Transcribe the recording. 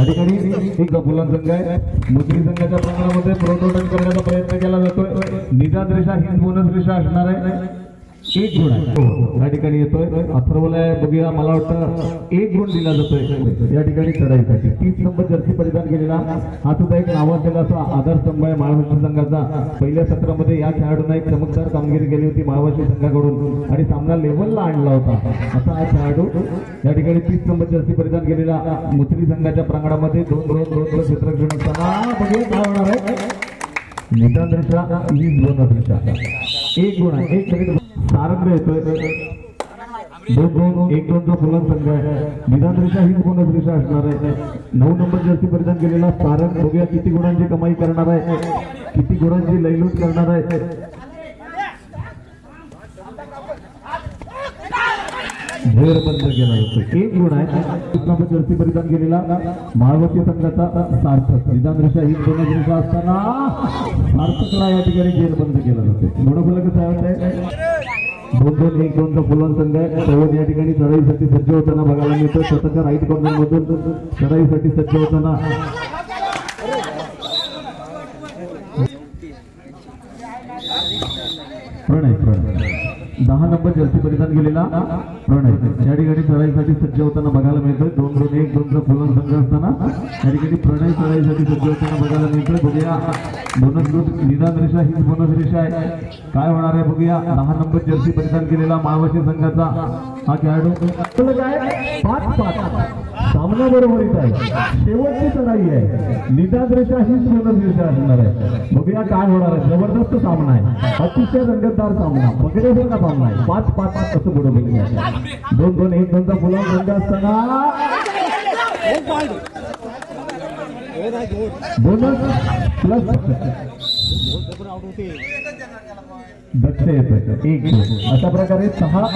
ठिकाणी एक मुलां संघ आहे. मुद्री संघाच्या प्रमाणामध्ये प्रोटोटाईप करण्याचा प्रयत्न केला जातोय. निदान रेषा ही बोनस रेषा असणार आहे. एक गुण आहे या ठिकाणी येतोय. अथर्वला बघूया, मला वाटतं एक गुण दिला जातोय या ठिकाणी चढाईसाठी. 30 नंबर जर्सी परिधान केलेला हा सुद्धा एक नावाजलेला असा आधारस्तंभ आहे महाराष्ट्र संघाचा. पहिल्या सत्रामध्ये या खेळाडूंना एक चमकदार कामगिरी केली होती महाराष्ट्र संघाकडून आणि सामना लेव्हलला आणला होता. असा हा खेळाडू या ठिकाणी 30 नंबर जर्सी परिधान केलेला मुत्री संघाच्या प्रांगणामध्ये 2-2-2 क्षेत्ररक्षण असताना बघूया काय होणार आहे. निदान रेषा ही बोनस रेषा. एक गुण आहे. एक सेकंड सारंग येतोय. 2-2-1-2 फुलन संघ आहे. निदान रेषा ही बोनस रेषा असणार आहे. 9 नंबर जर्सी परिधान केलेला सारंग बघूया किती गुणांची कमाई करणार आहे, किती गुणांची लयलूट करणार आहे. झेर बंद केला जातो. एक गुण आहे. 9 नंबर जर्सी परिधान केलेला महाराष्ट्र संघाचा सार्थक. निदान रेषा ही बोनस रेषा असताना सार्थकला या ठिकाणी झेर बंद केला जातो. गुणफलक कसं आहे. 2-2-1-2 फुलन संघ आहे. सर्व या ठिकाणी चढाईसाठी सज्ज होताना बघायला मिळतो. स्वतःच्या राईट कॉर्नर मधून चढाईसाठी सज्ज होताना प्रणय 10 नंबर जर्सी परिधान केलेला प्रणय या ठिकाणी चढाईसाठी सज्ज होताना बघायला मिळतोय. 2-2-1-2 फुलन संघ असताना या ठिकाणी प्रणय चढाईसाठी सज्ज होताना बघायला मिळतोय. बघूया बोनस ग्रुप निदान रेषा ही बोनस रेषा आहे. काय होणार आहे बघूया. 10 नंबर जर्सी परिधान केलेला महाराष्ट्र संघाचा हा खेळाडू काय 5-5 सामना बरोबरीत आहे. शेवटची चढाई आहे. निदान रेषा हीच बोनस रेषा असणार आहे. बघूया काय होणार आहे. जबरदस्त सामना आहे. अतिशय रंगतदार सामना. बघण्यासारखा सामना आहे. 5-5 असं बरोबर आहे. 2-2-1-2 फुला संघ असताना बोनस प्लस दक्ष येतोय. 1 अशा प्रकारे 6